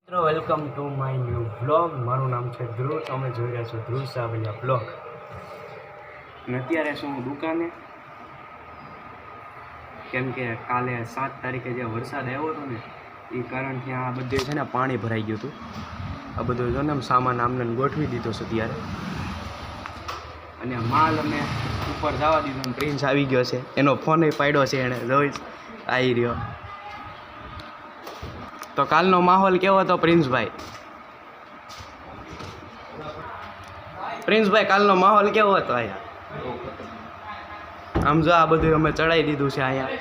મિત્રો welcome to my new vlog. મારું નામ છે ધ્રુવ. તમે જોઈ રહ્યા છો ધ્રુવ સાવલિયા વ્લોગ. અને અત્યારે શું હું દુકાને, કેમ કે કાલે 7 તારીખે જે વરસાદ આવ્યો હતો ને એ કારણથી આ બધે છે ને પાણી ભરાઈ ગયું હતું. આ બધું જો ને સામાન આમને ગોઠવી દીધો છે ત્યારે, અને માલ અમે ઉપર જવા દીધો. પ્રિન્સ આવી ગયો છે, એનો ફોન પાડ્યો છે એણે, જોઈ આવી રહ્યો. તો કાલનો માહોલ કેવો હતો પ્રિન્સભાઈ? પ્રિન્સભાઈ કાલનો માહોલ કેવો હતો અહીંયા? આમ જો આ બધું અમે ચડાવી દીધું છે અહીંયા.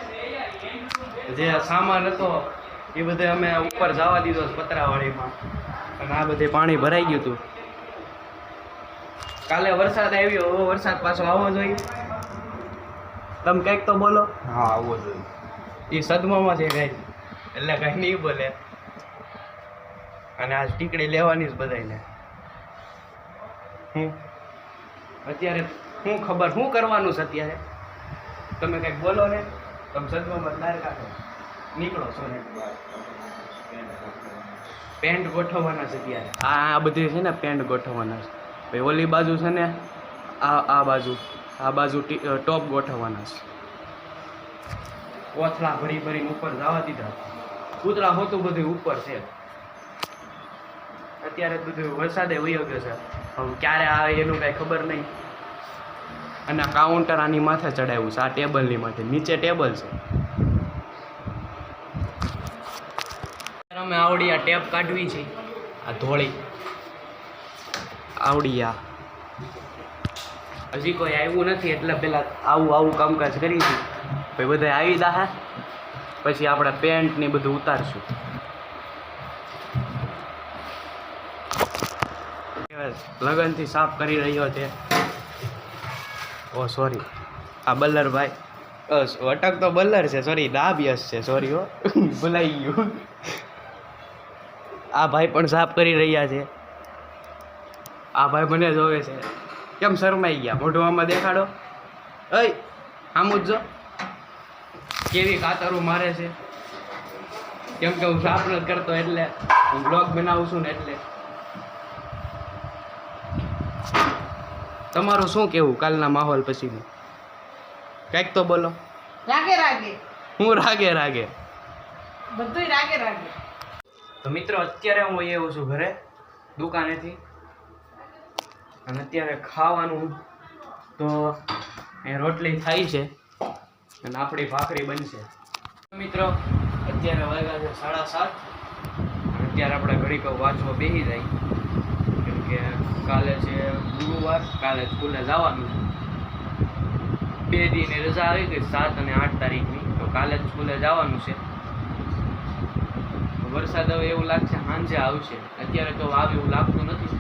જે સામાન હતો એ બધે અમે ઉપર જવા દીધો પતરાવાળીમાં, અને આ બધે પાણી ભરાઈ ગયું હતું. કાલે વરસાદ આવ્યો, હવે વરસાદ પાછો આવવો જોઈએ. તમે કંઈક તો બોલો. હા, આવવો જોઈએ. એ સદમામાં છે કંઈક, એટલે કંઈ નહીં બોલે. અને આ ટીકડી લેવાની જ બધાને. અત્યારે શું ખબર શું કરવાનું છે અત્યારે? તમે કંઈક બોલો ને. તમે સદમામાં બહાર કાઢો, નીકળો છો ને. પેન્ટ ગોઠવવાના છે અત્યારે. આ બધી છે ને પેન્ટ ગોઠવવાના છે. ભાઈ ઓલી બાજુ છે ને આ બાજુ ટોપ ગોઠવવાના છે. કોથળા ભરી ભરીને ઉપર જવા દીધા. કૂતરા હોતું બધું ઉપર છે. અત્યારે બધું વરસાદે વયો ગયો છે, હવે ક્યારે આવે એનું કાંઈ ખબર નહીં. અને કાઉન્ટર આની માથે ચડાવ્યું છે, આ ટેબલની માથે. નીચે ટેબલ છે. અમે આવડી આ ટેપ કાઢવી છે, આ ધોળી આવડી. આ હજી કોઈ આવ્યું નથી, એટલે પેલા આવું કામકાજ કરી છે. પછી બધા આવી દાહે, પછી આપણે પેન્ટ ને બધું ઉતારશું. લગનથી સાફ કરી રહ્યો છે. ઓ સોરી, આ બલ્લરભાઈ, અટક તો બલ્લર છે, સોરી ડાબિયસ છે, સોરી હો, ભૂલાઈ ગયું. આ ભાઈ પણ સાફ કરી રહ્યા છે. આ ભાઈ મને જોવે છે. કેમ શરમાઈ ગયા? મોઢું આમાં દેખાડો. અય આમ જ જો કેવી કાતરું મારે છે. કેમ કે હું સાફ નથી કરતો, એટલે હું બ્લોગ બનાવું છું ને એટલે. તમારું શું કેવું કાલના માહોલ પછીનું? કંઈક તો બોલો. રાગે રાગે. હું રાગે બધુંય રાગે. તો મિત્રો અત્યારે હું આવ્યો છું ઘરે દુકાનેથી, અને અત્યારે ખાવાનું તો એ રોટલી થાય છે અને આપણી ભાખરી બનશે. મિત્રો અત્યારે વાગ્યા છે 7:30. અત્યારે આપણે ઘડીક વાંચવા બેસી જાય, કેમ કે કાલે છે ગુરુવાર, કાલે સ્કૂલે જવાનું છે. 2 દિનની રજા આવી ગઈ, 7 અને 8 તારીખની. તો કાલે જ સ્કૂલે જવાનું છે. વરસાદ હવે એવું લાગશે સાંજે આવશે. અત્યારે તો આવે એવું લાગતું નથી.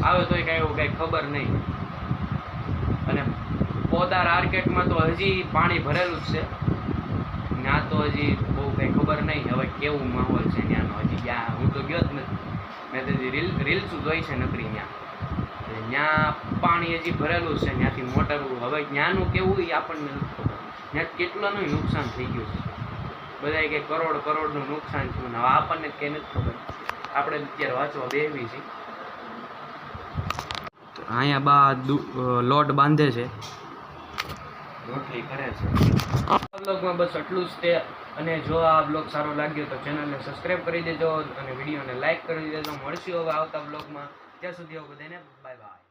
આવે તોય કાંઈ એવું કાંઈ ખબર નહીં. અને પોદાર માર્કેટમાં તો હજી પાણી ભરેલું જ છે. ત્યાં તો હજી બહુ કંઈ ખબર નહીં હવે કેવું માહોલ છે ત્યાંનો. હજી ત્યાં હું તો ગયો જ નથી. મેં તો હજી રીલ્સ જોઈ છે નકરી. ત્યાં પાણી હજી ભરેલું છે, ત્યાંથી મોટરું. હવે ત્યાંનું કેવું એ આપણને નથી ખબર. ત્યાં કેટલાનું નુકસાન થઈ ગયું છે. બધાએ કંઈ કરોડનું નુકસાન થયું. હવે આપણને કંઈ નથી ખબર. આપણે અત્યારે વાંચવા બેસવી છે. અહીંયા બા લોટ બાંધે છે, રોટલી કરે છે. આ બ્લોગમાં બસ એટલું જ તે. અને જો આ બ્લોગ સારો લાગ્યો તો ચેનલને સબસ્ક્રાઈબ કરી દેજો અને વિડીયોને લાઈક કરી દેજો. મળશું હવે આવતા બ્લોગમાં. ત્યાં સુધી બધાને બાય બાય.